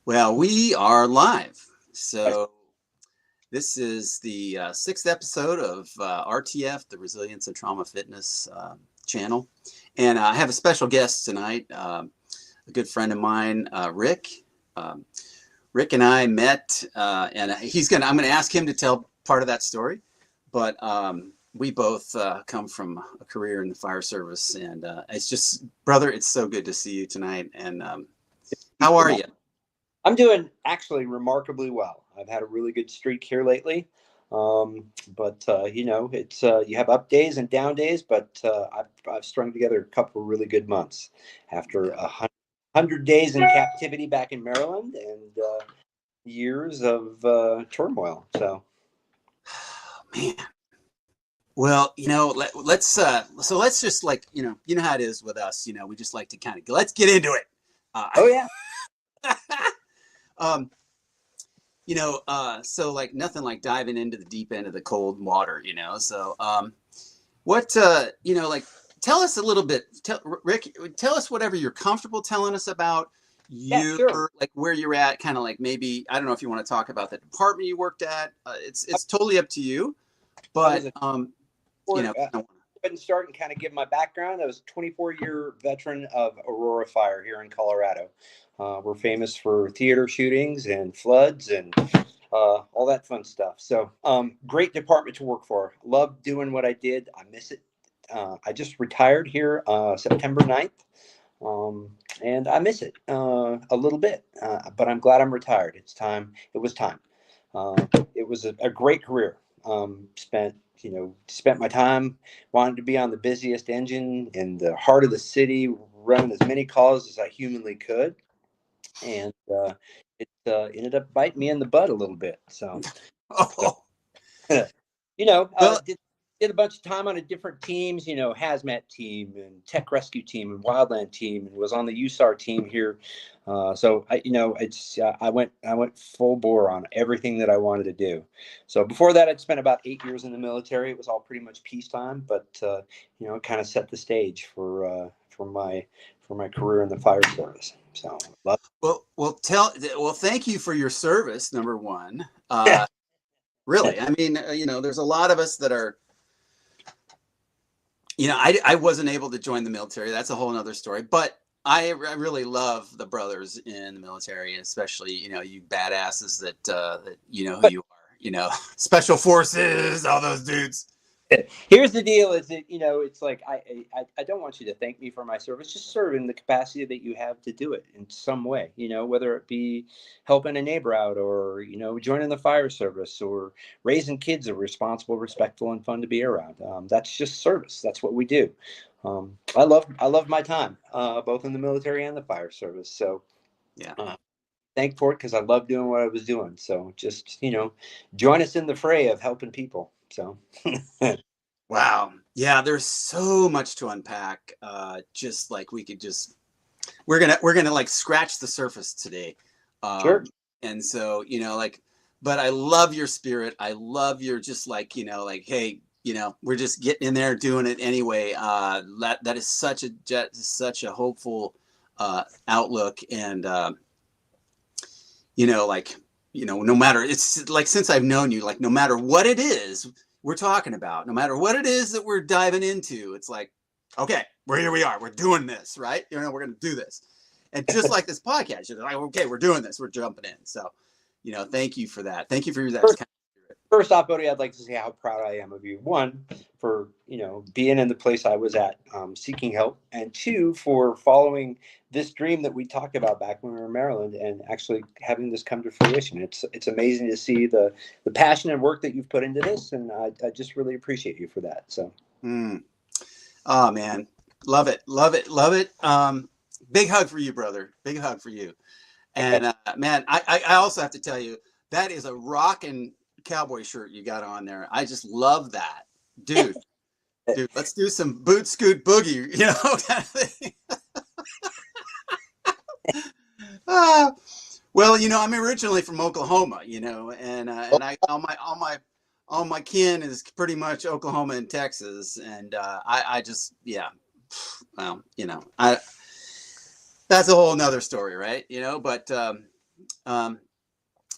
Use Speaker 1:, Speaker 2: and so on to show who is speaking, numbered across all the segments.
Speaker 1: Well, we are live. So this is the sixth episode of RTF, the Resilience and Trauma Fitness channel. And I have a special guest tonight, a good friend of mine, Rick. Rick and I met, and I'm going to ask him to tell part of that story. But we both come from a career in the fire service. And it's just, brother, it's so good to see you tonight. And how are you?
Speaker 2: I'm doing actually remarkably well. I've had a really good streak here lately. But it's you have up days and down days, but I've strung together a couple of really good months after 100 days in captivity back in Maryland and years of turmoil. So,
Speaker 1: man. Well, let's just you know how it is with us. We just like to kind of let's get into it.
Speaker 2: Oh yeah.
Speaker 1: So like nothing like diving into the deep end of the cold water, So, tell us a little bit, Rick, tell us whatever you're comfortable telling us about
Speaker 2: Sure.
Speaker 1: like where you're at, kind of like maybe, I don't know if you want to talk about the department you worked at. It's totally up to you, but,
Speaker 2: Go ahead and start and kind of give my background. I was a 24-year veteran of Aurora Fire here in Colorado. We're famous for theater shootings and floods and all that fun stuff. So great department to work for. Love doing what I did. I miss it. I just retired here September 9th. And I miss it a little bit, but I'm glad I'm retired. It's time. It was time. It was a great career. Spent my time wanting to be on the busiest engine in the heart of the city, running as many calls as I humanly could. And it ended up biting me in the butt a little bit. So,
Speaker 1: oh.
Speaker 2: Well, did a bunch of time on a different teams, hazmat team and tech rescue team and wildland team, and was on the USAR team here. I went full bore on everything that I wanted to do. So before that, I'd spent about 8 years in the military. It was all pretty much peacetime, but it kind of set the stage for my career in the fire service. So
Speaker 1: thank you for your service. Number one, really, I mean, there's a lot of us that are. I wasn't able to join the military. That's a whole nother story. But I really love the brothers in the military, especially, you badasses that you know who you are, special forces, all those dudes.
Speaker 2: Here's the deal is that, it's like, I don't want you to thank me for my service. Just serve in the capacity that you have to do it in some way, whether it be helping a neighbor out or, joining the fire service or raising kids that are responsible, respectful, and fun to be around. That's just service. That's what we do. I love my time, both in the military and the fire service. So
Speaker 1: yeah.
Speaker 2: Thank for it because I love doing what I was doing. So just, join us in the fray of helping people. So
Speaker 1: wow. Yeah, there's so much to unpack. Just like we're gonna like scratch the surface today.
Speaker 2: Sure.
Speaker 1: And so, but I love your spirit. I love your just like, hey, we're just getting in there doing it anyway. That is such a hopeful outlook. And no matter, it's like, since I've known you, like, no matter what it is we're talking about, no matter what it is that we're diving into, it's like, okay, here we are, we're doing this, right? We're going to do this. And just like this podcast, you're like, okay, we're doing this, we're jumping in. So, thank you for that. Thank you for that.
Speaker 2: First off, Bodie, I'd like to say how proud I am of you. One, for being in the place I was at, seeking help, and two, for following this dream that we talked about back when we were in Maryland and actually having this come to fruition. It's amazing to see the passion and work that you've put into this, and I just really appreciate you for that. So,
Speaker 1: oh man, love it. Big hug for you, brother. Big hug for you. And man, I also have to tell you, that is a rockin' cowboy shirt you got on there. I just love that, dude. Let's do some boot scoot boogie, kind of thing. Well, I'm originally from Oklahoma, and I all my kin is pretty much Oklahoma and Texas, and I just, yeah, well, that's a whole nother story, right? But Um,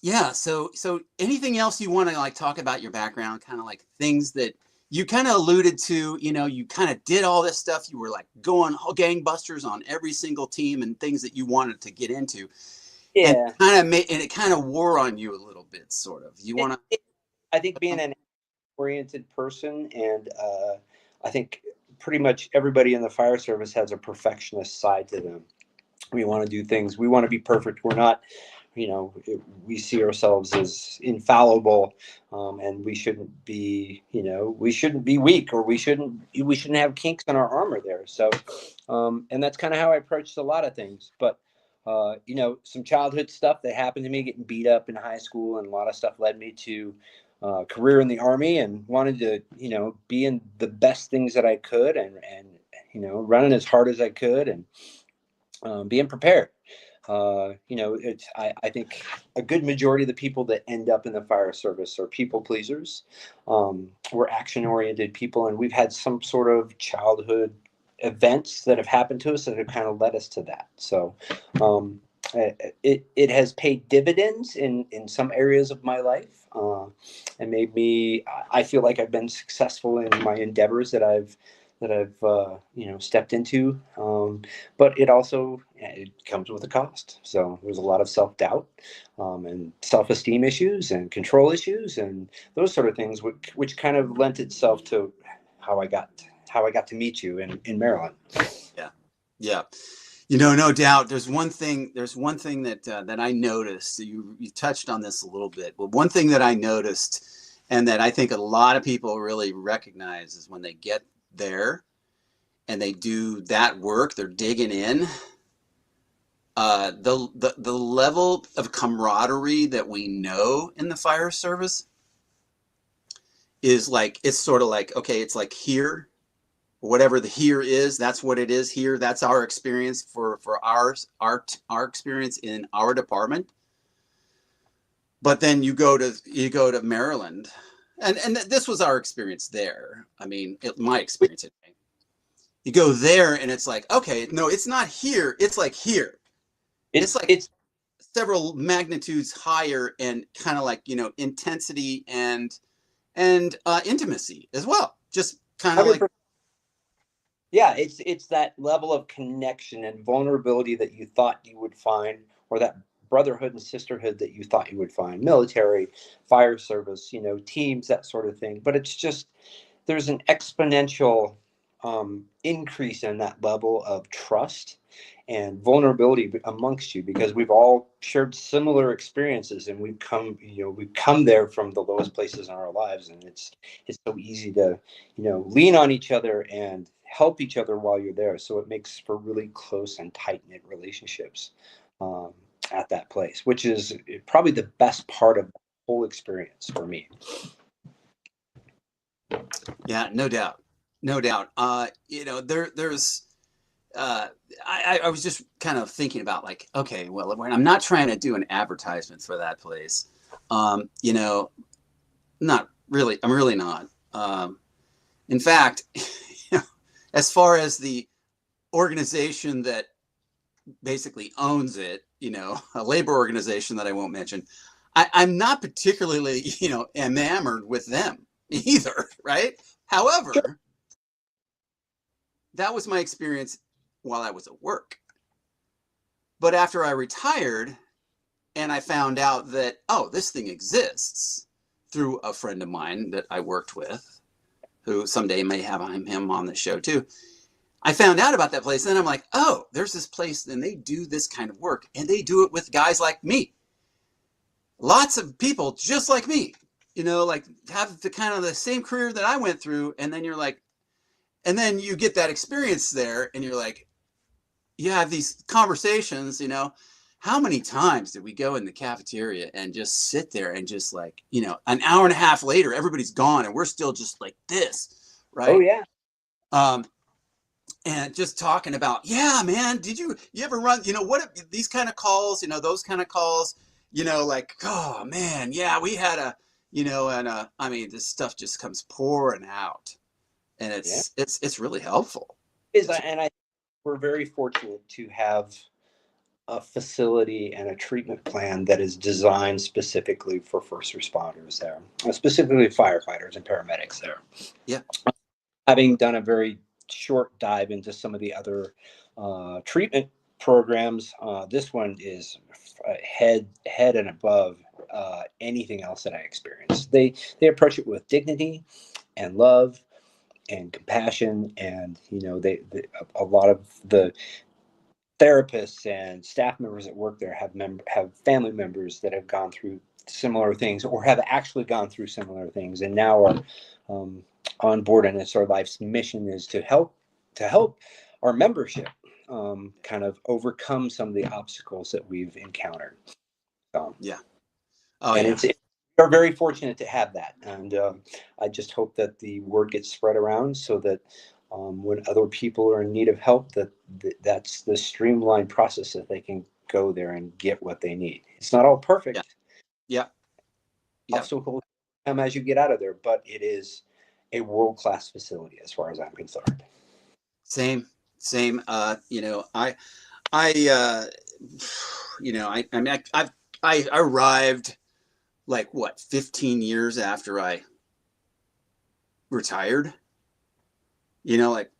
Speaker 1: yeah. So anything else you want to like talk about your background, kind of like things that you kind of alluded to, you kind of did all this stuff. You were like going gangbusters on every single team and things that you wanted to get into, and
Speaker 2: Yeah.
Speaker 1: it kind of wore on you a little bit, sort of. You want to?
Speaker 2: I think being an oriented person, and I think pretty much everybody in the fire service has a perfectionist side to them. We want to do things, we want to be perfect. We're not, we see ourselves as infallible, and we shouldn't be, we shouldn't be weak, or we shouldn't have kinks in our armor there. So and that's kind of how I approached a lot of things. But some childhood stuff that happened to me, getting beat up in high school, and a lot of stuff led me to career in the Army, and wanted to, be in the best things that I could, and running as hard as I could, and being prepared. I think a good majority of the people that end up in the fire service are people pleasers. We're action oriented people, and we've had some sort of childhood events that have happened to us that have kind of led us to that. So it has paid dividends in some areas of my life, and made me. I feel like I've been successful in my endeavors that I've stepped into. But it comes with a cost. So there's a lot of self-doubt, and self-esteem issues, and control issues, and those sort of things, which kind of lent itself to how I got to meet you in Maryland.
Speaker 1: Yeah, yeah. No doubt. There's one thing. That I noticed. You touched on this a little bit. But one thing that I noticed, and that I think a lot of people really recognize, is when they get there and they do that work, they're digging in. The level of camaraderie that we know in the fire service is like, it's sort of like, okay, it's like here, whatever the here is, that's what it is here. That's our experience for our experience in our department. But then you go to Maryland, and this was our experience there. I mean, my experience. You go there and it's like, okay, no, it's not here. It's like here. It's like several magnitudes higher, and kind of like, intensity and intimacy as well. Just kind of like,
Speaker 2: yeah, it's that level of connection and vulnerability that you thought you would find, or that brotherhood and sisterhood that you thought you would find, military, fire service, teams, that sort of thing. But it's just, there's an exponential increase in that level of trust and vulnerability amongst you, because we've all shared similar experiences, and we've come there from the lowest places in our lives, and it's so easy to lean on each other and help each other while you're there. So it makes for really close and tight knit relationships at that place, which is probably the best part of the whole experience for me.
Speaker 1: yeah, no doubt, no doubt. There's. I was just kind of thinking about, like, okay, well, when I'm not trying to do an advertisement for that place, not really. I'm really not. In fact, as far as the organization that basically owns it, a labor organization that I won't mention, I'm not particularly, enamored with them either, right? However,
Speaker 2: Sure.
Speaker 1: that was my experience while I was at work. But after I retired and I found out that, oh, this thing exists, through a friend of mine that I worked with, who someday may have him on the show too. I found out about that place, and I'm like, oh, there's this place, and they do this kind of work, and they do it with guys like me. Lots of people just like me, like have the kind of the same career that I went through. And then you're like, and then you get that experience there, and you're like, you have these conversations, how many times did we go in the cafeteria and just sit there and just like, an hour and a half later, everybody's gone and we're still just like this, right?
Speaker 2: Oh yeah.
Speaker 1: And just talking about, yeah, man, you ever run, what these kind of calls, those kind of calls, like, oh man, yeah, we had I mean, this stuff just comes pouring out, and it's really helpful.
Speaker 2: And I we're very fortunate to have a facility and a treatment plan that is designed specifically for first responders there, specifically firefighters and paramedics there.
Speaker 1: Yeah.
Speaker 2: Having done a very short dive into some of the other treatment programs, this one is head and above anything else that I experienced. They approach it with dignity and love and compassion, and they a lot of the therapists and staff members that work there have family members that have gone through similar things or have actually gone through similar things, and now are on board. And it's our life's mission is to help our membership kind of overcome some of the obstacles that we've encountered.
Speaker 1: Yeah. Oh,
Speaker 2: and
Speaker 1: yeah.
Speaker 2: we're very fortunate to have that, and I just hope that the word gets spread around so that when other people are in need of help, that's the streamlined process that they can go there and get what they need. It's not all perfect.
Speaker 1: Yeah. Yeah. Yeah.
Speaker 2: Obstacles come as you get out of there, but it is a world-class facility as far as I'm concerned.
Speaker 1: Same. I arrived like 15 years after I retired, like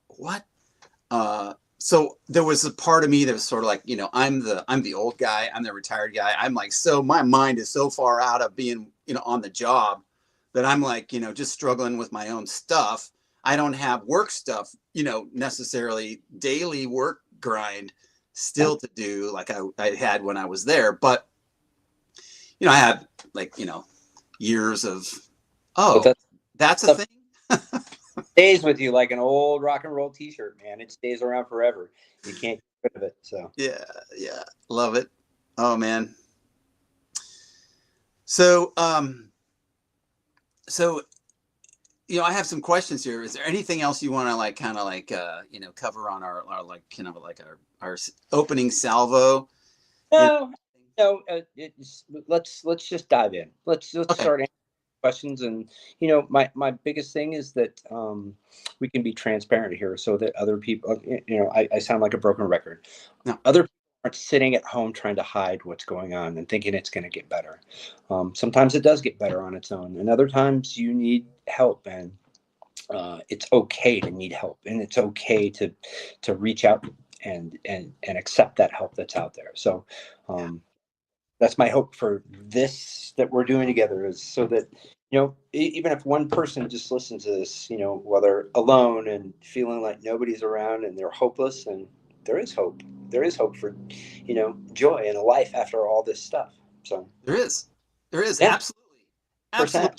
Speaker 1: what? So there was a part of me that was sort of like, I'm the old guy, I'm the retired guy. I'm like, so my mind is so far out of being, on the job that I'm like, just struggling with my own stuff. I don't have work stuff, necessarily daily work grind still to do like I had when I was there. But, I had like, years of, that's a thing.
Speaker 2: Stays with you like an old rock and roll t-shirt, man. It stays around forever. You can't get rid of it. So
Speaker 1: yeah, love it. Oh man. So I have some questions here. Is there anything else you want to cover on our our opening salvo?
Speaker 2: No. Let's just dive in. Let's okay. Start answering questions. And my biggest thing is that we can be transparent here so that other people, I sound like a broken record.
Speaker 1: No.
Speaker 2: Other people aren't sitting at home trying to hide what's going on and thinking it's going to get better. Sometimes it does get better on its own, and other times you need help, and it's okay to need help, and it's okay to reach out and accept that help that's out there. So that's my hope for this that we're doing together, is so that even if one person just listens to this, while they're alone and feeling like nobody's around and they're hopeless, and there is hope for joy and a life after all this stuff. So
Speaker 1: there is
Speaker 2: yeah.
Speaker 1: absolutely there is.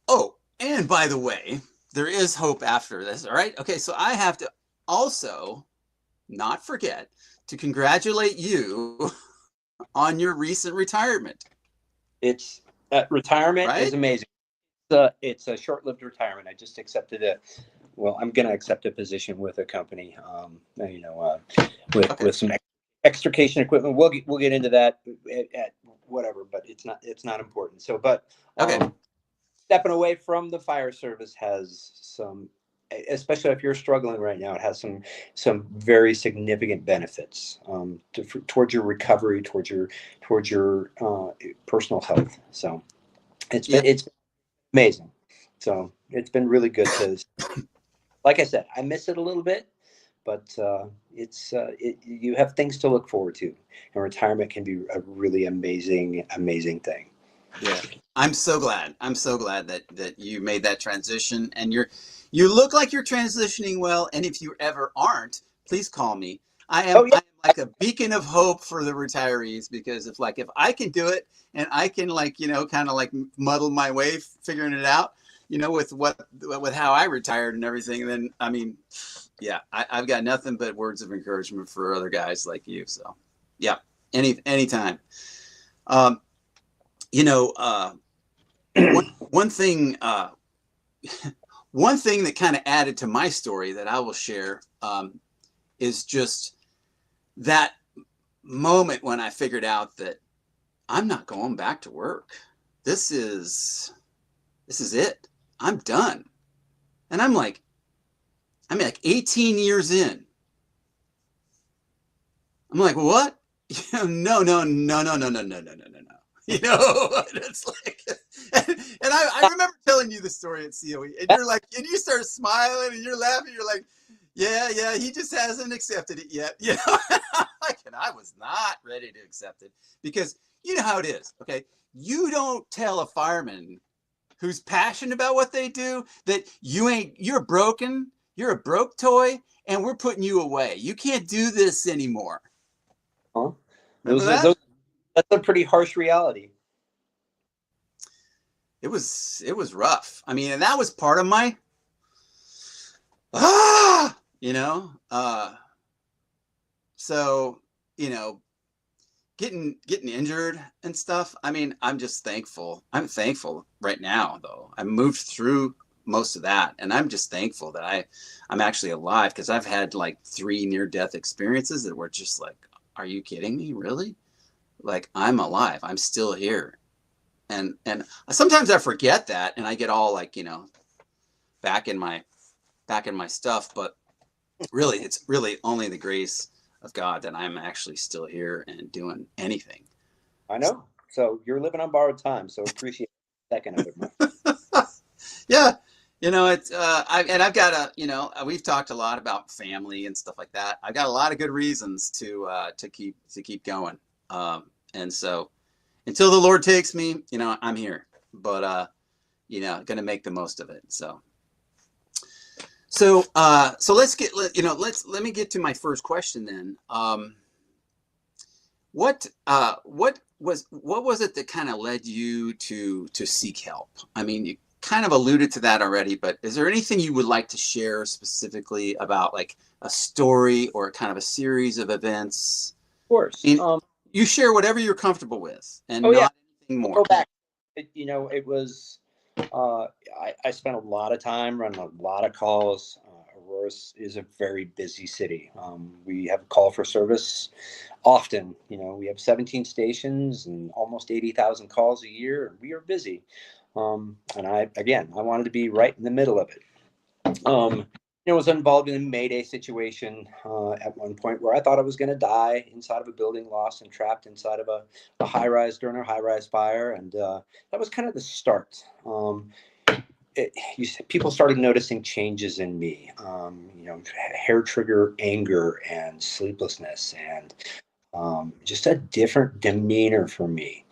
Speaker 1: Oh, and by the way, there is hope after this. All right, okay, so I have to also not forget to congratulate you on your recent retirement.
Speaker 2: It's retirement right? Is amazing. It's a short-lived retirement. I just accepted I'm going to accept a position with a company, with some extrication equipment. We'll get into that at whatever, but it's not important. So, but stepping away from the fire service has some, especially if you're struggling right now, it has some very significant benefits towards your recovery, towards your personal health. So it's been amazing. So it's been really good to, like I said, I miss it a little bit, but you have things to look forward to, and retirement can be a really amazing thing.
Speaker 1: Yeah, I'm so glad that you made that transition, and you look like you're transitioning well. And if you ever aren't, please call me. I am like a beacon of hope for the retirees, because if I can do it, and I can kind of muddle my way figuring it out, with how I retired and everything, then I mean, yeah, I've got nothing but words of encouragement for other guys like you. So yeah, anytime. One thing that kind of added to my story that I will share is just that moment when I figured out that I'm not going back to work. This is it. I'm done. And I'm like 18 years in. I'm like, what? No, no, no, no, no, no, no, no, no, no, no. It's like, and I remember telling you the story at COE, and you're like, and you start smiling and you're laughing. You're like, yeah, yeah, he just hasn't accepted it yet. And I was not ready to accept it because you know how it is. Okay. You don't tell a fireman who's passionate about what they do that you're broken, you're a broke toy, and we're putting you away. You can't do this anymore.
Speaker 2: Huh?
Speaker 1: Remember that?
Speaker 2: That's a pretty harsh reality.
Speaker 1: It was rough. I mean, and that was part of my you know. So, getting injured and stuff. I mean, I'm just thankful. I'm thankful right now though. I moved through most of that, and I'm just thankful that I'm actually alive, because I've had like 3 near-death experiences that were just like, are you kidding me? Really? Like, I'm alive. I'm still here. And sometimes I forget that, and I get all like, back in my stuff, but really it's really only the grace of God that I'm actually still here and doing anything.
Speaker 2: I know. So you're living on borrowed time. So appreciate the second of it, man.
Speaker 1: Yeah. It's I've got we've talked a lot about family and stuff like that. I've got a lot of good reasons to keep going. And so until the Lord takes me, I'm here, but going to make the most of it. So let me get to my first question then. What was it that kind of led you to seek help? I mean, you kind of alluded to that already, but is there anything you would like to share specifically about, like, a story or kind of a series of events?
Speaker 2: Of course.
Speaker 1: I mean, you share whatever you're comfortable with, and
Speaker 2: not
Speaker 1: anything more.
Speaker 2: Go back. It was. I spent a lot of time running a lot of calls. Aurora is a very busy city. We have a call for service often. We have 17 stations and almost 80,000 calls a year, and we are busy. And I wanted to be right in the middle of it. Was involved in a Mayday situation at one point where I thought I was going to die inside of a building, lost and trapped inside of a high rise during a high rise fire, and that was kind of the start. People started noticing changes in me, hair trigger anger and sleeplessness, and just a different demeanor for me.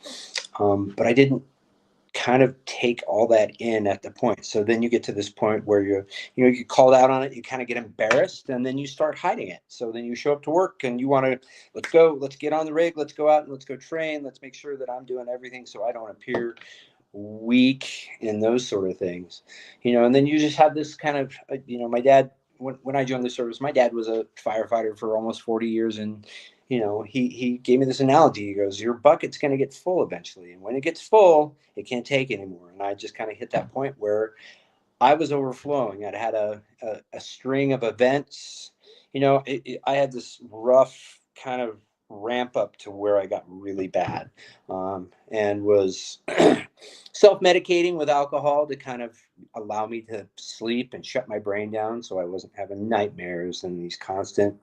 Speaker 2: But I didn't kind of take all that in at the point. So then you get to this point where you get called out on it, you kind of get embarrassed, and then you start hiding it. So then you show up to work and you want to, let's get on the rig, let's go out and let's go train, let's make sure that I'm doing everything so I don't appear weak in those sort of things. And then you just have this kind of, my dad, when I joined the service, my dad was a firefighter for almost 40 years, and he gave me this analogy. He goes, your bucket's going to get full eventually, and when it gets full, it can't take anymore. And I just kind of hit that point where I was overflowing. I'd had a string of events. I had this rough kind of ramp up to where I got really bad, and was self-medicating with alcohol to kind of allow me to sleep and shut my brain down so I wasn't having nightmares and these constant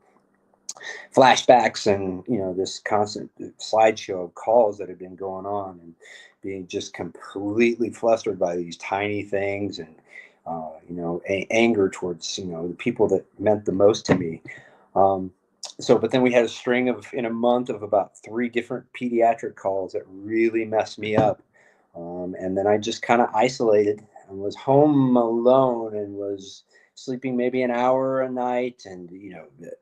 Speaker 2: flashbacks and this constant slideshow of calls that had been going on, and being just completely flustered by these tiny things, and anger towards the people that meant the most to me. But then we had a string in a month of about 3 different pediatric calls that really messed me up. And then I just kind of isolated and was home alone and was sleeping maybe an hour a night, and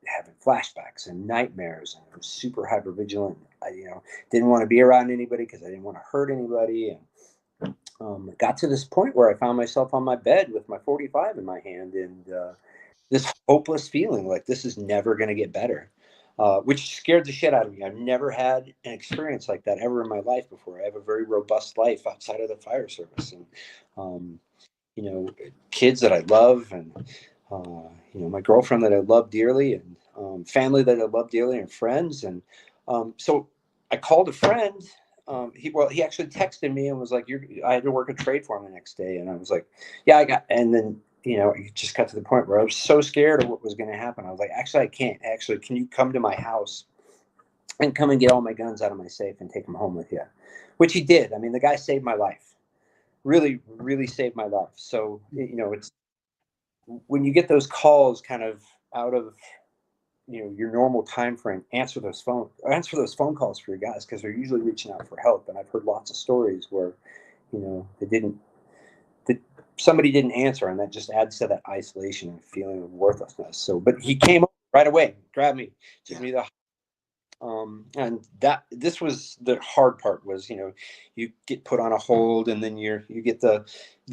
Speaker 2: having flashbacks and nightmares, and I was super hyper vigilant. I didn't want to be around anybody because I didn't want to hurt anybody, and got to this point where I found myself on my bed with my 45 in my hand, and this hopeless feeling like this is never going to get better, which scared the shit out of me. I've never had an experience like that ever in my life before. I have a very robust life outside of the fire service, and kids that I love, and my girlfriend that I love dearly, and family that I love dearly, and friends. And so I called a friend. He actually texted me and was like, I had to work a trade for him the next day. And I was like, yeah, and then, it just got to the point where I was so scared of what was going to happen. I was like, actually, I can't. Actually, can you come to my house and come and get all my guns out of my safe and take them home with you, which he did. I mean, the guy saved my life, really, really saved my life. So, it's when you get those calls kind of out of, your normal time frame, answer those phone calls for your guys, because they're usually reaching out for help. And I've heard lots of stories where, that somebody didn't answer, and that just adds to that isolation and feeling of worthlessness. So, but he came up right away, grabbed me, took me to the and that this was the hard part was, you get put on a hold, and then you get the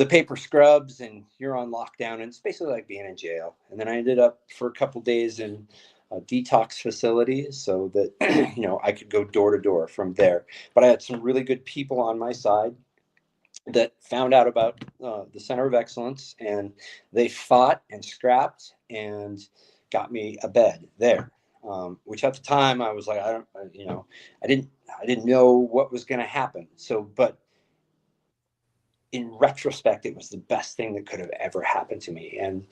Speaker 2: paper scrubs, and you're on lockdown, and it's basically like being in jail. And then I ended up for a couple days in a detox facility, so that I could go door to door from there. But I had some really good people on my side that found out about the Center of Excellence, and they fought and scrapped and got me a bed there. Which at the time I was like, I didn't know what was going to happen. So, but in retrospect, it was the best thing that could have ever happened to me. And,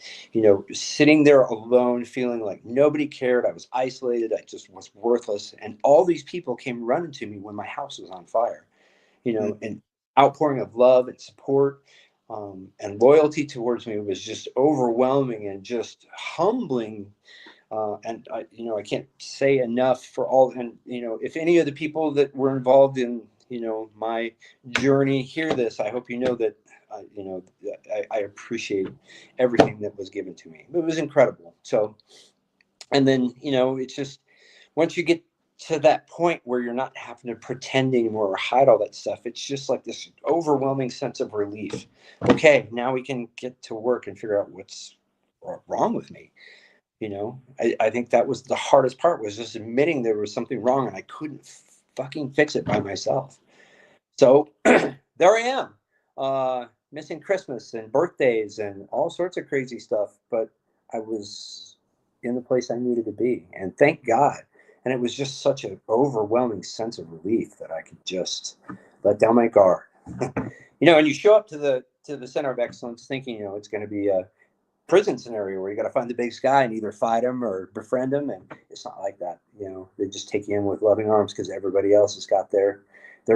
Speaker 2: sitting there alone, feeling like nobody cared. I was isolated. I just was worthless. And all these people came running to me when my house was on fire, and outpouring of love and support, and loyalty towards me was just overwhelming and just humbling. And I can't say enough for all. And if any of the people that were involved in my journey hear this, I hope that I appreciate everything that was given to me. It was incredible. So, and then it's just once you get to that point where you're not having to pretend anymore or hide all that stuff, it's just like this overwhelming sense of relief. Okay, now we can get to work and figure out what's wrong with me. I think that was the hardest part, was just admitting there was something wrong and I couldn't fucking fix it by myself. So there I am, missing Christmas and birthdays and all sorts of crazy stuff, but I was in the place I needed to be, and thank God. And it was just such an overwhelming sense of relief that I could just let down my guard. And you show up to the Center of Excellence thinking, it's going to be a prison scenario where you got to find the big guy and either fight him or befriend him, and it's not like that. They just take you in with loving arms because everybody else has got their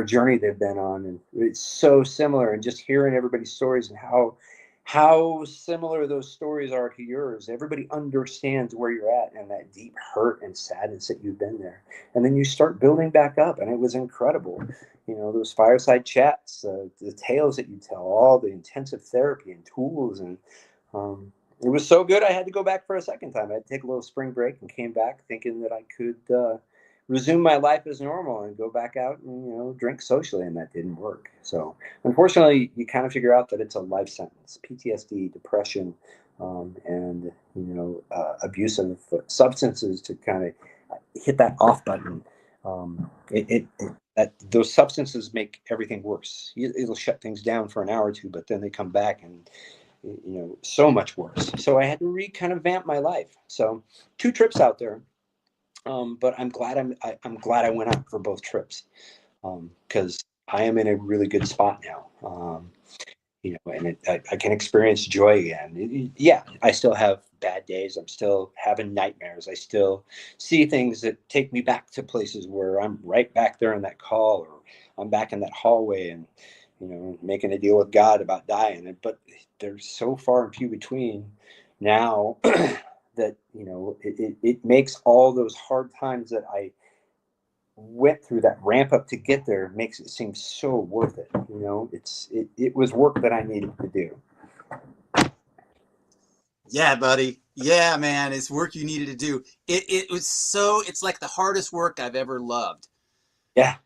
Speaker 2: journey they've been on, and it's so similar. And just hearing everybody's stories and how similar those stories are to yours, everybody understands where you're at and that deep hurt and sadness that you've been there, and then you start building back up, and it was incredible. Those fireside chats, the tales that you tell, all the intensive therapy and tools, and it was so good I had to go back for a second time. I had to take a little spring break and came back thinking that I could resume my life as normal and go back out and drink socially, and that didn't work. So unfortunately, you kind of figure out that it's a life sentence. PTSD, depression, and abuse of substances to kind of hit that off button. That those substances make everything worse. It'll shut things down for an hour or two, but then they come back and so much worse. So I had to kind of vamp my life. So 2 trips out there, but I'm glad I'm glad I went out for both trips, because I am in a really good spot now. And I can experience joy again. Yeah, I still have bad days. I'm still having nightmares. I still see things that take me back to places where I'm right back there in that call, or I'm back in that hallway and, making a deal with God about dying. But they're so far and few between now that, it makes all those hard times that I went through, that ramp up to get there, makes it seem so worth it. It was work that I needed to do.
Speaker 1: Yeah, buddy. Yeah, man, it's work you needed to do. It's like the hardest work I've ever loved.
Speaker 2: Yeah.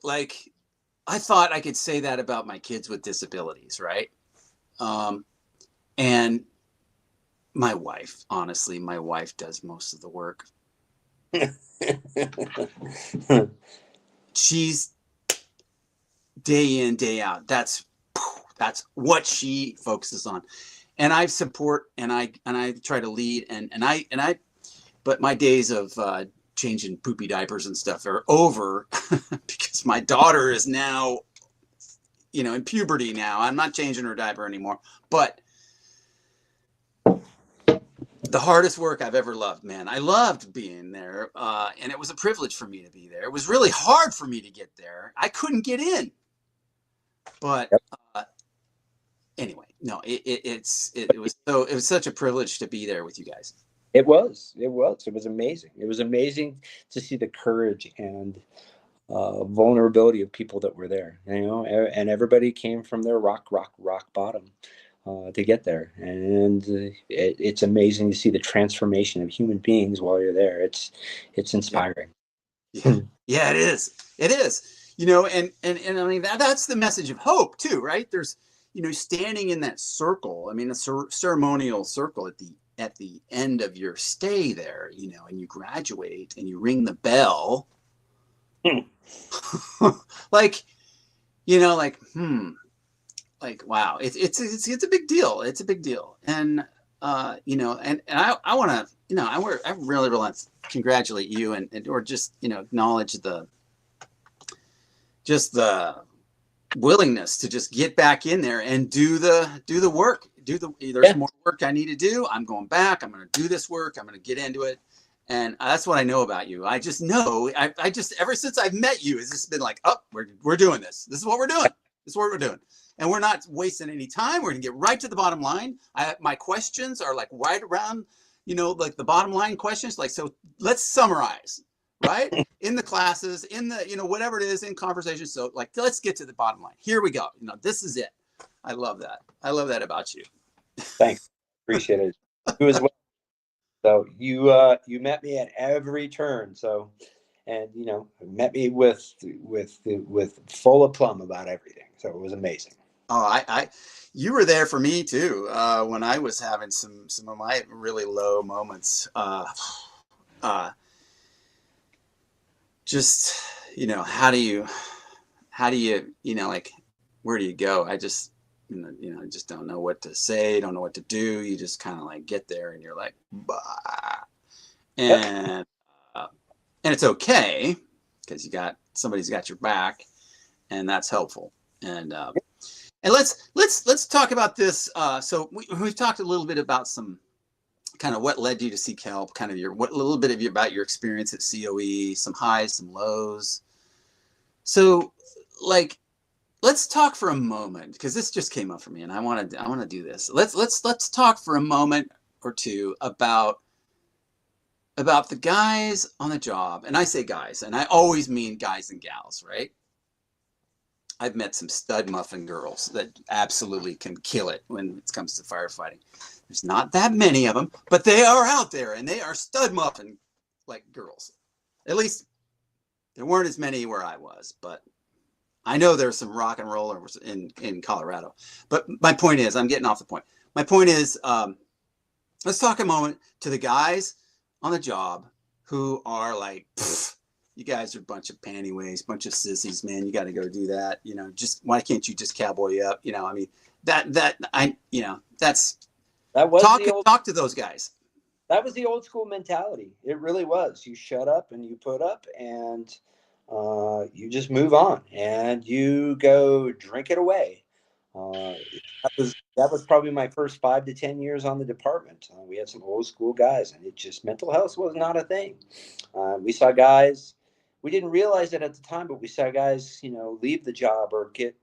Speaker 1: Like I thought I could say that about my kids with disabilities, right? And my wife, honestly, my wife does most of the work. She's day in, day out. That's what she focuses on. And I support and I try to lead but my days of changing poopy diapers and stuff are over because my daughter is now, in puberty now. I'm not changing her diaper anymore. But the hardest work I've ever loved, man. I loved being there, and it was a privilege for me to be there. It was really hard for me to get there. I couldn't get in, but
Speaker 2: Yep.
Speaker 1: anyway, no, it was such a privilege to be there with you guys.
Speaker 2: It was amazing. It was amazing to see the courage and vulnerability of people that were there, and everybody came from their rock bottom to get there. And it's amazing to see the transformation of human beings while you're there. It's inspiring.
Speaker 1: Yeah, yeah, it is. It is. And I mean that's the message of hope too, right? There's, standing in that circle. I mean, a ceremonial circle at the end of your stay there, and you graduate and you ring the bell. like, like wow, it's a big deal. It's a big deal. And and I want to, I really want to congratulate you and or just, acknowledge the willingness to just get back in there and do the work. There's more work I need to do. I'm going back. I'm going to do this work. I'm going to get into it. And that's what I know about you. I just know, I just, ever since I've met you, it's just been like, oh, we're doing this. This is what we're doing. This is what we're doing. And we're not wasting any time. We're going to get right to the bottom line. My questions are like right around, like the bottom line questions. Like, so let's summarize, right? In the classes, in the, whatever it is, in conversations. So like, let's get to the bottom line. Here we go. This is it. I love that. I love that about you.
Speaker 2: Thanks. Appreciate it. You as well. So you met me at every turn. So, and met me with full aplomb about everything. So it was amazing.
Speaker 1: Oh, you were there for me too when I was having some of my really low moments. Just how do you like, where do you go? I just I just don't know what to say, don't know what to do. You just kind of like get there and you're like, bah. And and it's okay because somebody's got your back, and that's helpful. And let's talk about this. So we've talked a little bit about some kind of what led you to seek help, kind of about your experience at COE, some highs, some lows. So like, let's talk for a moment, because this just came up for me and I want to do this. Let's talk for a moment or two about the guys on the job. And I say guys, and I always mean guys and gals, right? I've met some stud muffin girls that absolutely can kill it when it comes to firefighting. There's not that many of them, but they are out there, and they are stud muffin like girls. At least there weren't as many where I was, but I know there's some rock and rollers in Colorado. But my point is, I'm getting off the point. My point is, let's talk a moment to the guys on the job who are like, you guys are a bunch of panty waste, bunch of sissies, man. You got to go do that. Just why can't you just cowboy up? I mean, talk to those guys.
Speaker 2: That was the old school mentality. It really was. You shut up and you put up, and you just move on and you go drink it away. That was probably my first 5 to 10 years on the department. We had some old school guys, and mental health was not a thing. We saw guys, we didn't realize it at the time, but we saw guys, leave the job or get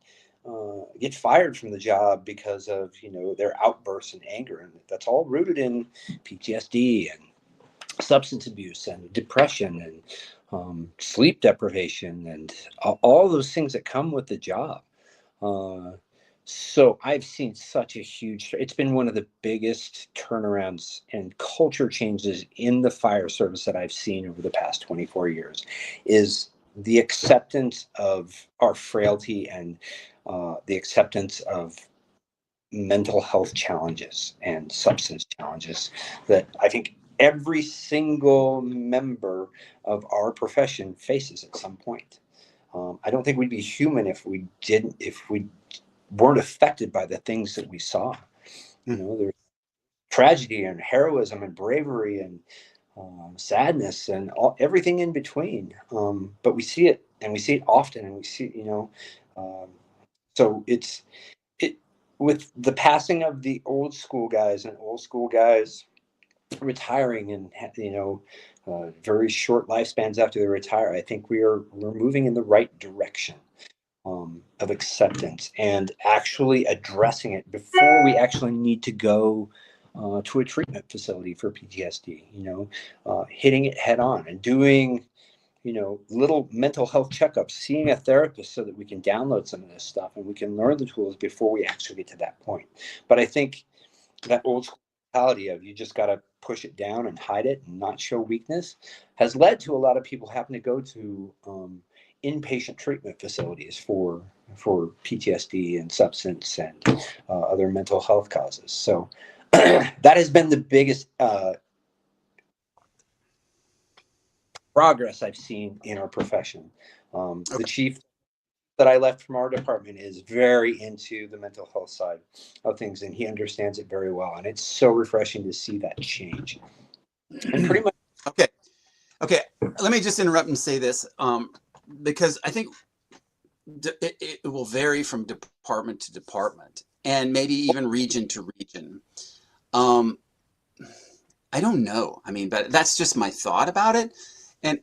Speaker 2: fired from the job because of their outbursts and anger, and that's all rooted in PTSD and substance abuse and depression and sleep deprivation and all those things that come with the job. So I've seen such a it's been one of the biggest turnarounds and culture changes in the fire service that I've seen over the past 24 years, is the acceptance of our frailty and the acceptance of mental health challenges and substance challenges that I think every single member of our profession faces at some point. I don't think we'd be human if we weren't affected by the things that we saw. There's tragedy and heroism and bravery and sadness and everything in between. But we see it, and we see it often, and we see, so with the passing of the old school guys retiring and very short lifespans after they retire, I think we're moving in the right direction of acceptance and actually addressing it before we actually need to go to a treatment facility for PTSD. Hitting it head on and doing little mental health checkups, seeing a therapist so that we can download some of this stuff and we can learn the tools before we actually get to that point. But I think that old school mentality of you just got to push it down and hide it and not show weakness has led to a lot of people having to go to inpatient treatment facilities for PTSD and substance and other mental health causes. So that has been the biggest progress I've seen in our profession. The chief that I left from our department is very into the mental health side of things, and he understands it very well. And it's so refreshing to see that change. And pretty much.
Speaker 1: Okay. Let me just interrupt and say this, because I think it will vary from department to department, and maybe even region to region. I don't know. I mean, but that's just my thought about it. And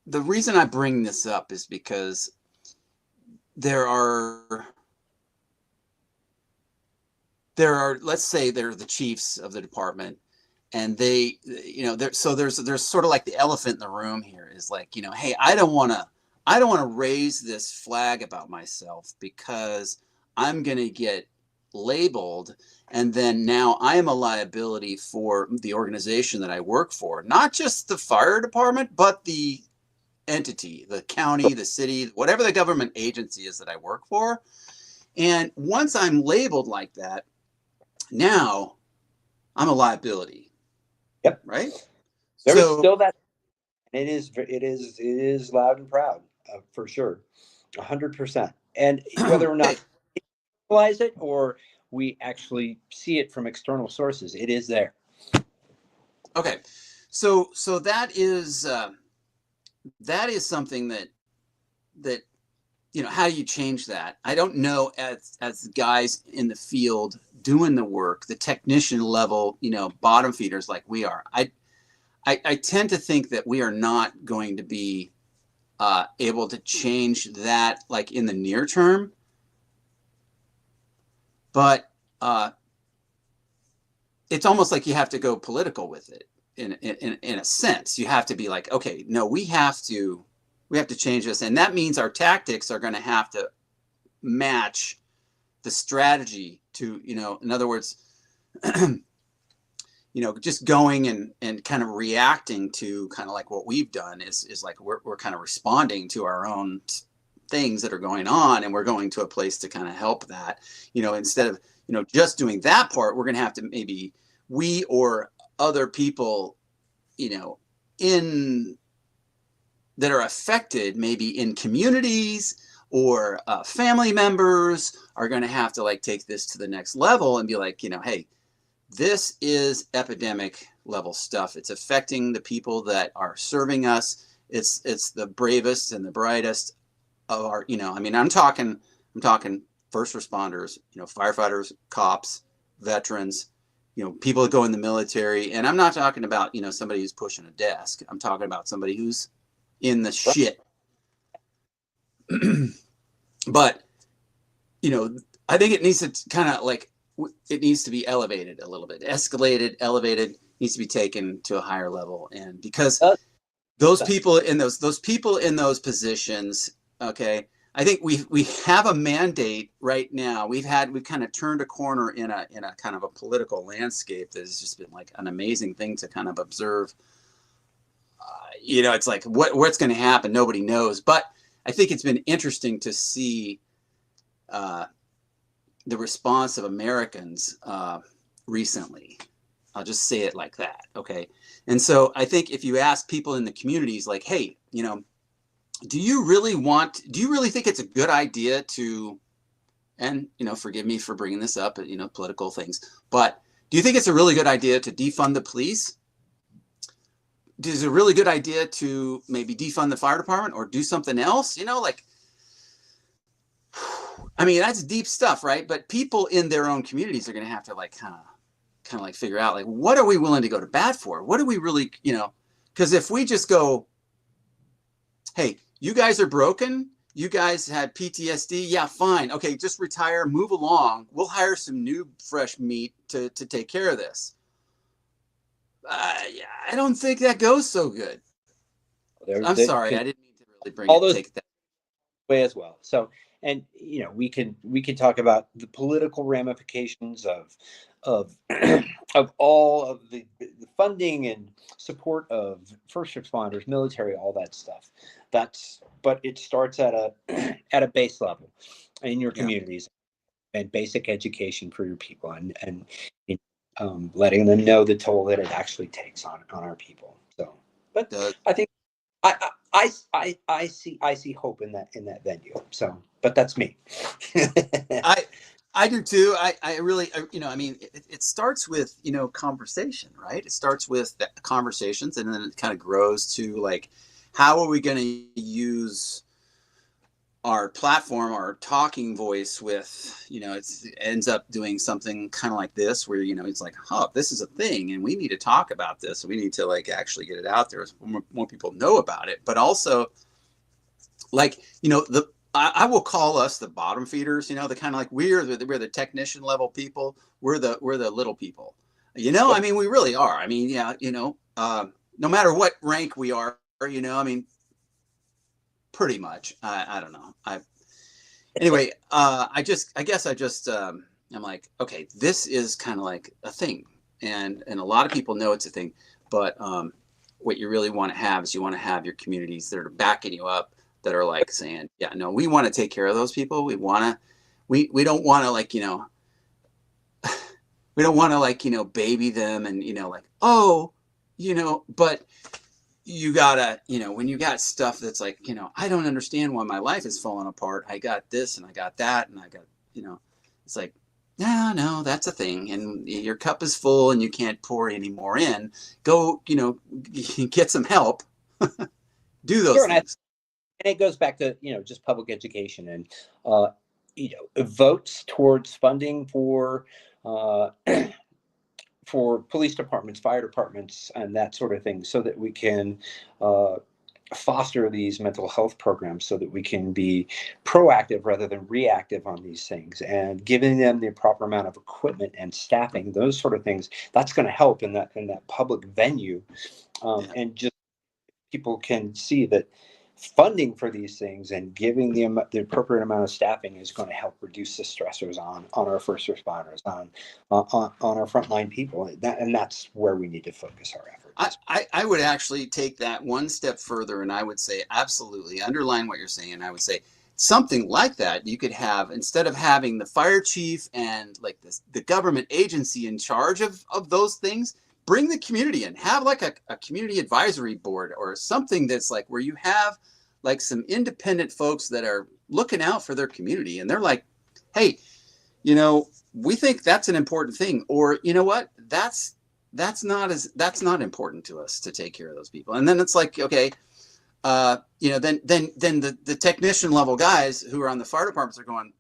Speaker 1: the reason I bring this up is because there are, let's say they're the chiefs of the department, and they, so there's sort of like the elephant in the room here is like, hey, I don't want to raise this flag about myself because I'm going to get labeled, and then now I am a liability for the organization that I work for, not just the fire department, but the entity, the county, the city, whatever the government agency is that I work for. And once I'm labeled like that, now I'm a liability.
Speaker 2: Yep.
Speaker 1: Right.
Speaker 2: There is still that. It is loud and proud, for sure, 100%. And whether or not we realize it or we actually see it from external sources, it is there.
Speaker 1: Okay, so that is something that how do you change that? I don't know, as guys in the field doing the work, the technician level, bottom feeders like we are. I tend to think that we are not going to be able to change that like in the near term. But it's almost like you have to go political with it in a sense. You have to be like, okay, no, we have to change this. And that means our tactics are going to have to match the strategy to, in other words, just going and kind of reacting to kind of like what we've done is like we're kind of responding to our own things that are going on, and we're going to a place to kind of help that, instead of, just doing that part. We're going to have to, maybe we or other people, that are affected, maybe in communities or family members, are going to have to like take this to the next level and be like, hey, this is epidemic level stuff. It's affecting the people that are serving us. It's the bravest and the brightest of our, I'm talking first responders, firefighters, cops, veterans, people that go in the military. And I'm not talking about, somebody who's pushing a desk. I'm talking about somebody who's in the shit. But, I think it needs to kind of like, it needs to be elevated a little bit, elevated, needs to be taken to a higher level. And because those people in those positions, okay, I think we have a mandate right now. We've kind of turned a corner in a kind of a political landscape that has just been like an amazing thing to kind of observe. It's like what's going to happen, nobody knows. But I think it's been interesting to see the response of Americans recently. I'll just say it like that, okay? And so I think if you ask people in the communities, like, hey, do you really think it's a good idea to, and, forgive me for bringing this up, political things, but do you think it's a really good idea to defund the police? Is it a really good idea to maybe defund the fire department or do something else? That's deep stuff, right? But people in their own communities are going to have to like kind of like figure out like, what are we willing to go to bat for? What do we really, you know, because if we just go, hey, you guys are broken. You guys had PTSD. Yeah, fine. Okay, just retire, move along. We'll hire some new fresh meat to take care of this. I don't think that goes so good. I'm sorry, I didn't mean to really bring
Speaker 2: all
Speaker 1: it,
Speaker 2: those
Speaker 1: take it that
Speaker 2: way as well. So, and you know, we can talk about the political ramifications of of all of the funding and support of first responders, military, all that stuff. But it starts at a at a base level in your
Speaker 1: Yeah.
Speaker 2: communities, and basic education for your people, and letting them know the toll that it actually takes on our people. So, but
Speaker 1: does.
Speaker 2: I think I see hope in that venue. So, but that's me.
Speaker 1: I do too. I really, you know, I mean, it starts with, you know, conversation, right? It starts with the conversations, and then it kind of grows to like, how are we going to use our platform, our talking voice with, you know, it ends up doing something kind of like this, where, you know, it's like, oh, this is a thing and we need to talk about this. We need to like actually get it out there so more people know about it. But also, like, you know, I will call us the bottom feeders, you know, the kind of like we're the technician level people. We're the little people, you know. I mean, we really are. I mean, yeah, you know, no matter what rank we are, you know, I mean, pretty much. I don't know. Anyway, I guess I just I'm like, okay, this is kind of like a thing, and a lot of people know it's a thing, but what you really want to have is you want to have your communities that are backing you up, that are like saying, yeah, no, we want to take care of those people. We want to, we don't want to like, you know, we don't want to like, you know, baby them and, you know, like, oh, you know, but you gotta, you know, when you got stuff that's like, you know, I don't understand why my life is falling apart. I got this and I got that and I got, you know, it's like, no, that's a thing. And your cup is full and you can't pour any more in. Go, you know, get some help. Do those
Speaker 2: Sure,
Speaker 1: things.
Speaker 2: and it goes back to, you know, just public education and you know, votes towards funding uh, for police departments, fire departments, and that sort of thing, so that we can uh, foster these mental health programs, so that we can be proactive rather than reactive on these things, and giving them the proper amount of equipment and staffing, those sort of things. That's going to help in that public venue,
Speaker 1: Yeah.
Speaker 2: and just people can see that funding for these things and giving the appropriate amount of staffing is going to help reduce the stressors on our first responders, on our frontline people. And that's where we need to focus our efforts.
Speaker 1: I would actually take that one step further, and I would say absolutely underline what you're saying. I would say something like that you could have, instead of having the fire chief and like the government agency in charge of those things, bring the community in, have like a community advisory board or something that's like where you have like some independent folks that are looking out for their community, and they're like, hey, you know, we think that's an important thing, or you know what, that's not important to us to take care of those people. And then it's like, okay, you know, then the technician level guys who are on the fire departments are going,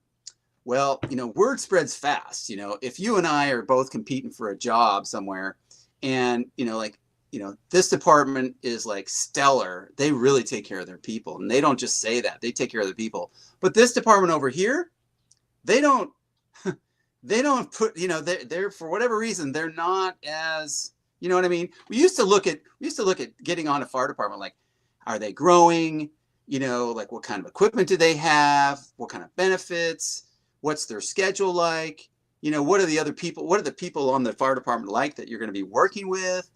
Speaker 1: well, you know, word spreads fast. You know, if you and I are both competing for a job somewhere, and you know, like, you know, this department is like stellar, they really take care of their people, and they don't just say that, they take care of the people. But this department over here, they don't they don't put, you know, they're for whatever reason they're not as, you know what I mean. We used to look at getting on a fire department like, are they growing, you know, like what kind of equipment do they have, what kind of benefits, what's their schedule like, you know, what are the people on the fire department like that you're going to be working with,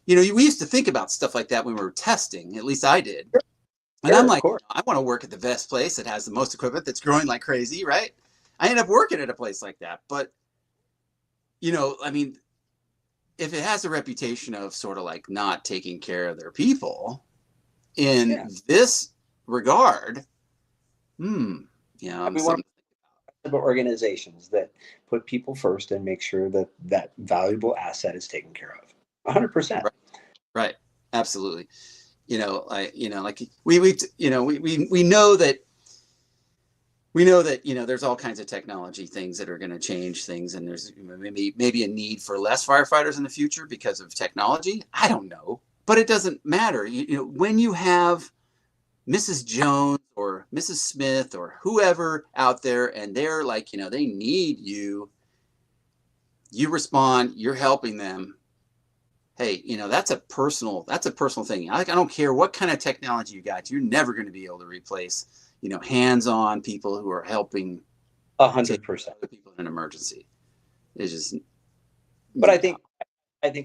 Speaker 1: you know. We used to think about stuff like that when we were testing, at least I did. And
Speaker 2: Sure,
Speaker 1: I'm
Speaker 2: of
Speaker 1: like,
Speaker 2: course.
Speaker 1: I want to work at the best place that has the most equipment, that's growing like crazy, right? I end up working at a place like that. But, you know, I mean, if it has a reputation of sort of like not taking care of their people in
Speaker 2: Yeah,
Speaker 1: this regard, you know, I'm
Speaker 2: we want
Speaker 1: something.
Speaker 2: organizations that put people first and make sure that that valuable asset is taken care of. 100%.
Speaker 1: Right, right, absolutely. You know, like we you know, we know that we know that, there's all kinds of technology things that are going to change things, and there's maybe a need for less firefighters in the future because of technology. I don't know, but it doesn't matter. When you have Mrs. Jones or Mrs. Smith or whoever out there, and they're like, they need you, you respond, you're helping them. Hey, that's a personal thing. I don't care what kind of technology you got. You're never going to be able to replace, hands-on people who are helping
Speaker 2: 100%
Speaker 1: people in an emergency. It's just,
Speaker 2: but I think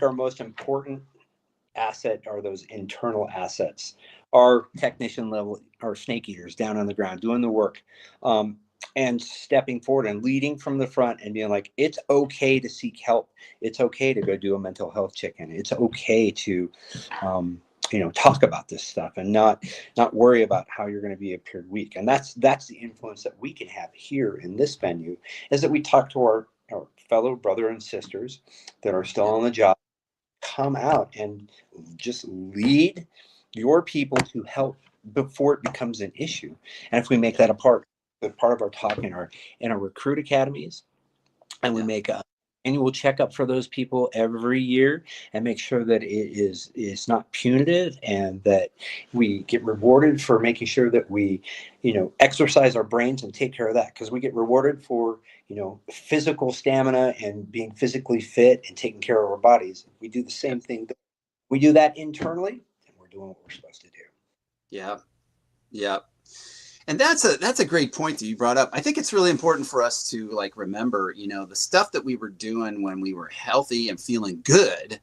Speaker 2: our most important asset are those internal assets, our technician level, our snake eaters down on the ground doing the work, and stepping forward and leading from the front and being like, it's okay to seek help. It's okay to go do a mental health check-in. It's okay to talk about this stuff and not worry about how you're going to be appeared weak. And that's the influence that we can have here in this venue, is that we talk to our fellow brother and sisters that are still on the job. Come out and just lead your people to help before it becomes an issue. And if we make that a part of our talk in our recruit academies, and we make a annual checkup for those people every year and make sure that it's not punitive, and that we get rewarded for making sure that we exercise our brains and take care of that, because we get rewarded for physical stamina and being physically fit and taking care of our bodies. If we do the same thing, we do that internally, and we're doing what we're supposed to do.
Speaker 1: Yeah. And that's a great point that you brought up. I think it's really important for us to remember, the stuff that we were doing when we were healthy and feeling good.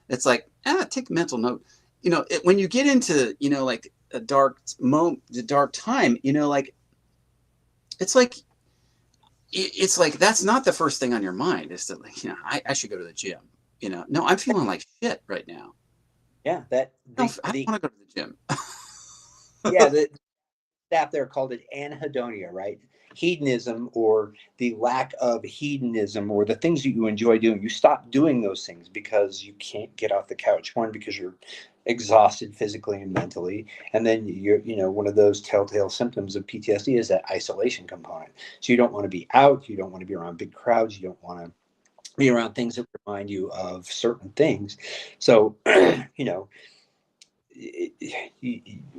Speaker 1: It's like, take a mental note. When you get into, a dark moment, the dark time, it's like that's not the first thing on your mind. It's that I should go to the gym. No, I'm feeling like shit right now.
Speaker 2: Yeah,
Speaker 1: I don't want to go to the gym.
Speaker 2: Yeah, the staff there called it anhedonia, right? Hedonism, or the lack of hedonism, or the things that you enjoy doing. You stop doing those things because you can't get off the couch. One, because you're exhausted physically and mentally, and then one of those telltale symptoms of PTSD is that isolation component. So you don't want to be out, you don't want to be around big crowds, you don't want to be around things that remind you of certain things. So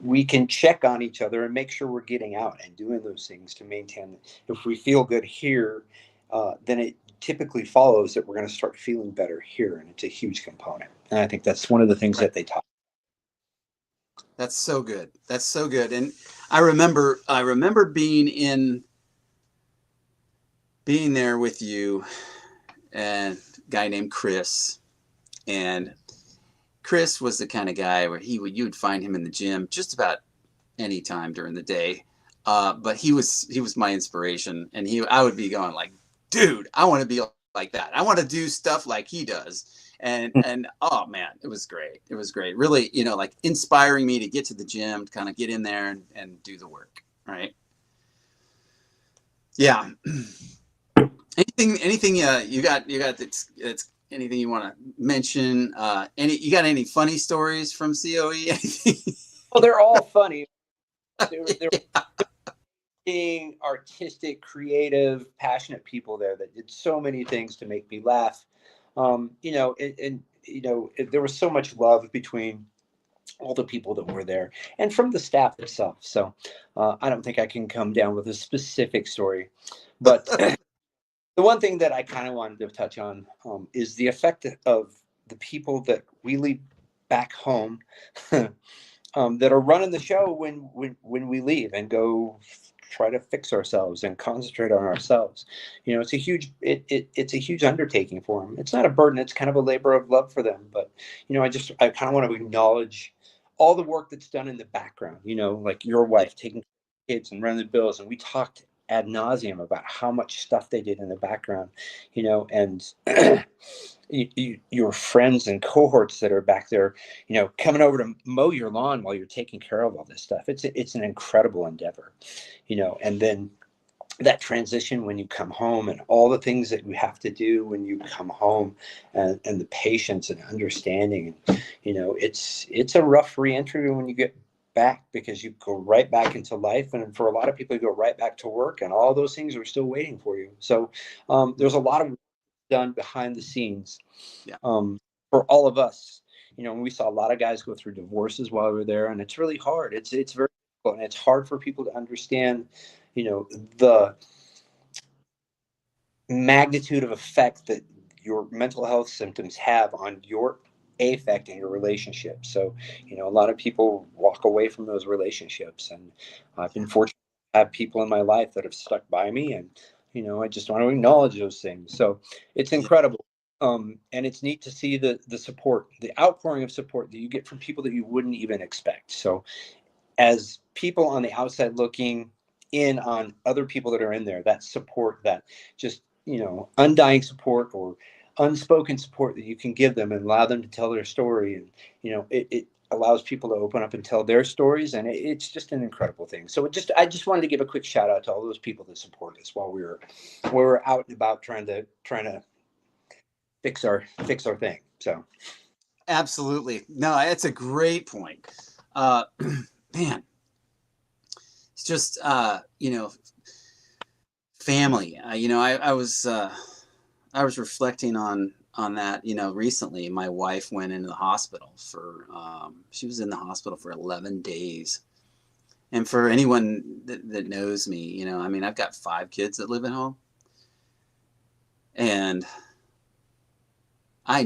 Speaker 2: we can check on each other and make sure we're getting out and doing those things to maintain. If we feel good here, then it typically follows that we're going to start feeling better here, and it's a huge component. And I think that's one of the things that they talk.
Speaker 1: That's so good. That's so good. And I remember being there with you and a guy named Chris, and Chris was the kind of guy where you'd find him in the gym just about any time during the day. But he was my inspiration, and I would be going like, dude, I want to be like that. I want to do stuff like he does. And oh man, it was great. It was great. Really, inspiring me to get to the gym, to kind of get in there and do the work. Right. Yeah. Anything you got that's anything you want to mention? You got any funny stories from COE?
Speaker 2: Well, they're all funny. They're being artistic, creative, passionate people there that did so many things to make me laugh. There was so much love between all the people that were there and from the staff itself. So I don't think I can come down with a specific story, but the one thing that I kind of wanted to touch on is the effect of the people that we leave back home that are running the show when we leave and go try to fix ourselves and concentrate on ourselves. It's a huge it's a huge undertaking for them. It's not a burden. It's kind of a labor of love for them. But I kind of want to acknowledge all the work that's done in the background. Like your wife taking kids and running the bills, and we talked ad nauseum about how much stuff they did in the background, and your friends and cohorts that are back there, coming over to mow your lawn while you're taking care of all this stuff. It's an incredible endeavor, and then that transition when you come home and all the things that you have to do when you come home, and the patience and understanding, it's a rough reentry when you get back because you go right back into life. And for a lot of people, you go right back to work and all those things are still waiting for you. So there's a lot of work done behind the scenes
Speaker 1: Yeah.
Speaker 2: For all of us. We saw a lot of guys go through divorces while we were there, and it's really hard. It's very difficult, and it's hard for people to understand, the magnitude of effect that your mental health symptoms have on your affect in your relationship. So, a lot of people walk away from those relationships, and I've been fortunate to have people in my life that have stuck by me, and I just want to acknowledge those things. So it's
Speaker 1: Yeah.
Speaker 2: incredible. And it's neat to see the support, the outpouring of support that you get from people that you wouldn't even expect. So as people on the outside looking in on other people that are in there, that support, that just, undying support or unspoken support that you can give them and allow them to tell their story. And, it allows people to open up and tell their stories. And it's just an incredible thing. So I just wanted to give a quick shout out to all those people that support us while we were out and about trying to fix our thing. So
Speaker 1: Absolutely. No, it's a great point. Uh, man, it's just, family. I was reflecting on that, recently. My wife went into the hospital she was in the hospital for 11 days. And for anyone that knows me, I've got 5 kids that live at home. And I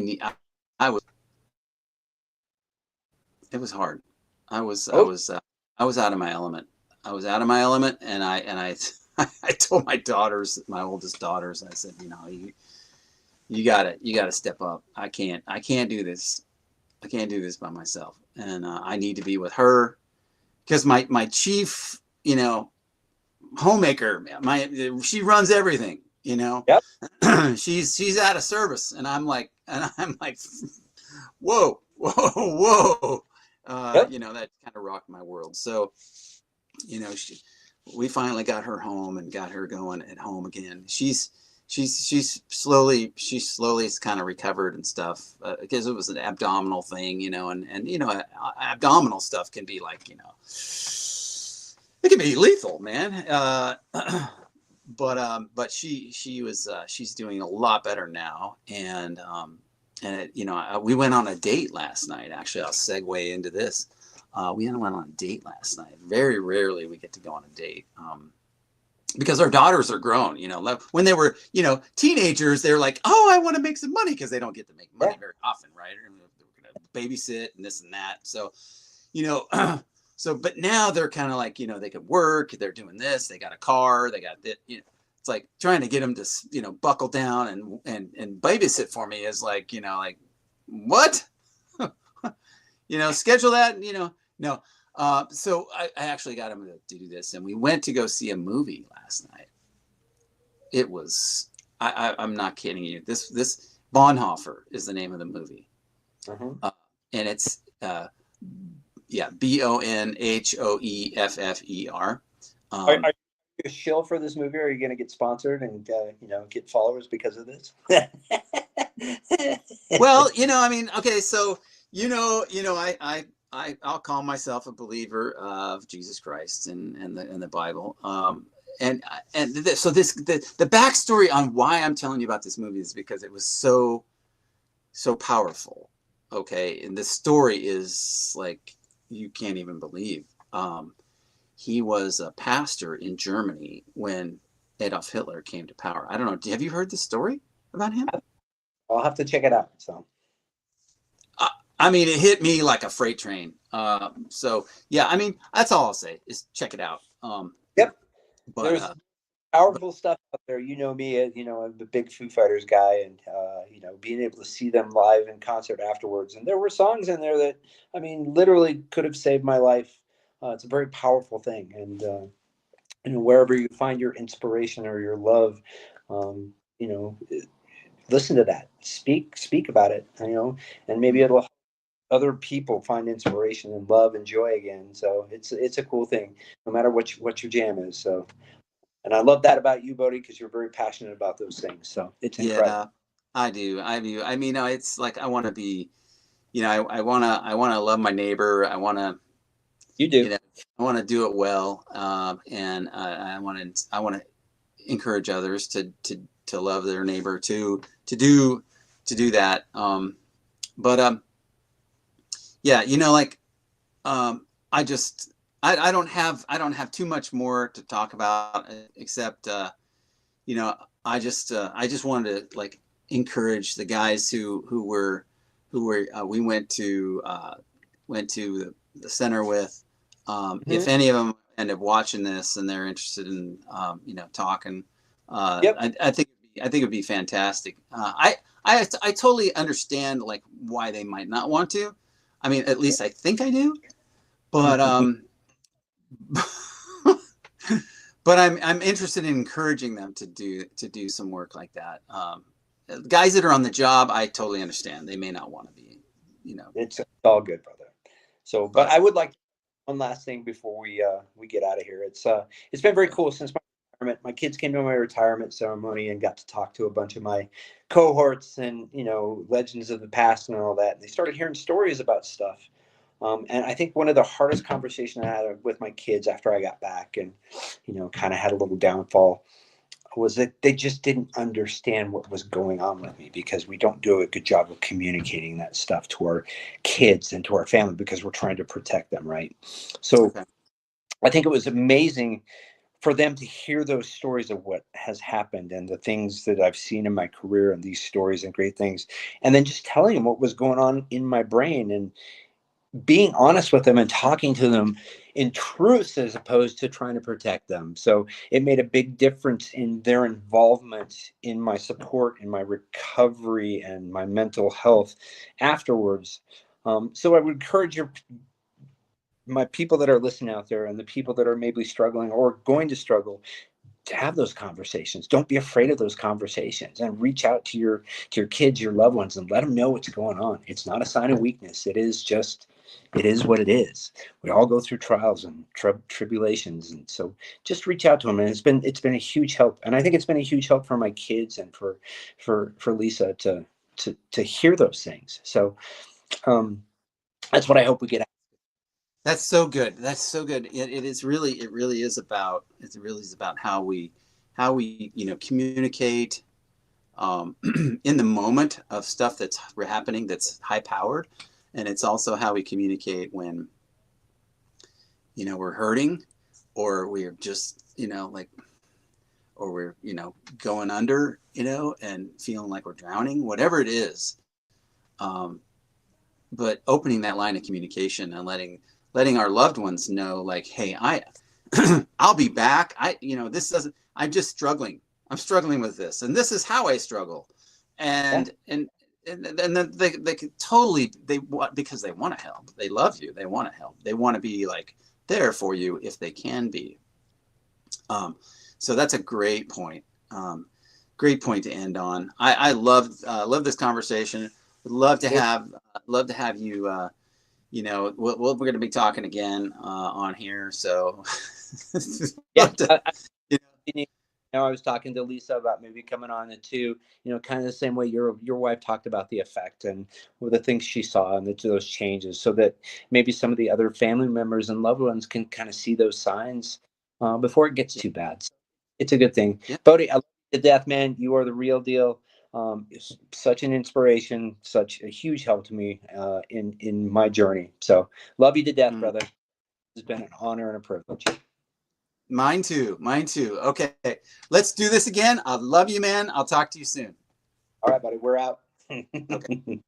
Speaker 1: was, it was hard. I was, I
Speaker 2: oh,
Speaker 1: was, uh, I was out of my element. I was out of my element. And I I told my daughters, my oldest daughters, I said, you gotta step up. I can't do this. I can't do this by myself. And I need to be with her because my chief, homemaker, she runs everything,
Speaker 2: yep,
Speaker 1: she's out of service. And I'm like, whoa, whoa, whoa.
Speaker 2: yep.
Speaker 1: That kind of rocked my world. So, we finally got her home and got her going at home again. She's slowly kind of recovered and stuff, because it was an abdominal thing, and abdominal stuff can be like, it can be lethal, man. But she's doing a lot better now. We went on a date last night. Actually, I'll segue into this. We went on a date last night. Very rarely we get to go on a date. Because our daughters are grown, when they were, teenagers, they're like, oh, I want to make some money, because they don't get to make money very often, right? They're going to babysit and this and that. So, but now they're kind of like, they could work, they're doing this, they got a car, they got that, it's like trying to get them to, buckle down and babysit for me is like, like, what? Schedule that, no. So I actually got him to do this, and we went to go see a movie last night. It was, I'm not kidding you. This Bonhoeffer is the name of the movie. And it's, Bonhoeffer.
Speaker 2: Are you a shill for this movie? Are you going to get sponsored and get followers because of this?
Speaker 1: Well, okay, so I'll call myself a believer of Jesus Christ and the Bible. So the backstory on why I'm telling you about this movie is because it was so powerful. Okay, and the story is like you can't even believe. He was a pastor in Germany when Adolf Hitler came to power. I don't know. Have you heard the story about him?
Speaker 2: I'll have to check it out. So.
Speaker 1: It hit me like a freight train. So yeah, that's all I'll say is check it out.
Speaker 2: Yep.
Speaker 1: But
Speaker 2: there's powerful stuff out there. You know me, I'm a big Foo Fighters guy, and being able to see them live in concert afterwards. And there were songs in there that, literally could have saved my life. It's a very powerful thing, and wherever you find your inspiration or your love, listen to that, speak about it, and maybe it'll help other people find inspiration and love and joy again. So it's a cool thing, no matter what your jam is. So, and I love that about you, Bodie, because you're very passionate about those things. So it's incredible.
Speaker 1: yeah, I do. It's like I want to be, I want to love my neighbor. I want to,
Speaker 2: You do.
Speaker 1: You know, I want to do it well, and I want to encourage others to love their neighbor, to do that. But yeah, you know, like I just I don't have too much more to talk about except you know, I just wanted to like encourage the guys who were we went to the center with. If any of them end up watching this and they're interested in you know, talking,
Speaker 2: Yep.
Speaker 1: I think it'd be fantastic. I totally understand like why they might not want to. I mean, at least I think I do. But but I'm interested in encouraging them to do some work like that. Guys that are on the job, I totally understand. They may not want to be, you know.
Speaker 2: It's all good, brother. So, but I would like one last thing before we get out of here. It's been very cool since my retirement. My kids came to my retirement ceremony and got to talk to a bunch of my cohorts and, you know, legends of the past and all that. And they started hearing stories about stuff. And I think one of the hardest conversations I had with my kids after I got back and, you know, kind of had a little downfall was that they just didn't understand what was going on with me, because we don't do a good job of communicating that stuff to our kids and to our family because we're trying to protect them, right? So
Speaker 1: Okay.
Speaker 2: I think it was amazing for them to hear those stories of what has happened and the things that I've seen in my career and these stories and great things, and then just telling them what was going on in my brain and being honest with them and talking to them in truth as opposed to trying to protect them. So it made a big difference in their involvement in my support, in my recovery, and my mental health afterwards. So I would encourage my people that are listening out there and the people that are maybe struggling or going to struggle to have those conversations. Don't be afraid of those conversations, and reach out to your kids, your loved ones, and let them know what's going on. It's not a sign of weakness. It is what it is. We all go through trials and tribulations, and so just reach out to them. And it's been a huge help, and I think it's been a huge help for my kids and for Lisa to hear those things. So that's what I hope we get out.
Speaker 1: That's so good. That's so good. It really is about how we you know, communicate in the moment of stuff that's happening that's high powered, and it's also how we communicate when, you know, we're hurting, or we're just, you know, like, or we're, you know, going under, you know, and feeling like we're drowning, whatever it is. But opening that line of communication and letting our loved ones know, like, hey, I'll be back. You know, this doesn't, I'm just struggling. I'm struggling with this, and this is how I struggle. And then they could totally, because they want to help. They love you. They want to help. They want to be like there for you if they can be. So that's a great point. Great point to end on. I love this conversation. Would love to have you. You know, we're going to be talking again on here. So
Speaker 2: Yeah.
Speaker 1: You
Speaker 2: I was talking to Lisa about maybe coming on it too, you know, kind of the same way your wife talked about the effect and the things she saw and those changes, so that maybe some of the other family members and loved ones can kind of see those signs before it gets too bad. So it's a good thing.
Speaker 1: Yeah.
Speaker 2: Bodie, I love you to death, man. You are the real deal. It's such an inspiration, such a huge help to me in my journey. So love you to death, brother. It's been an honor and a privilege.
Speaker 1: Mine too. Okay, let's do this again. I love you, man. I'll talk to you soon.
Speaker 2: All right, buddy. We're out.
Speaker 1: Okay.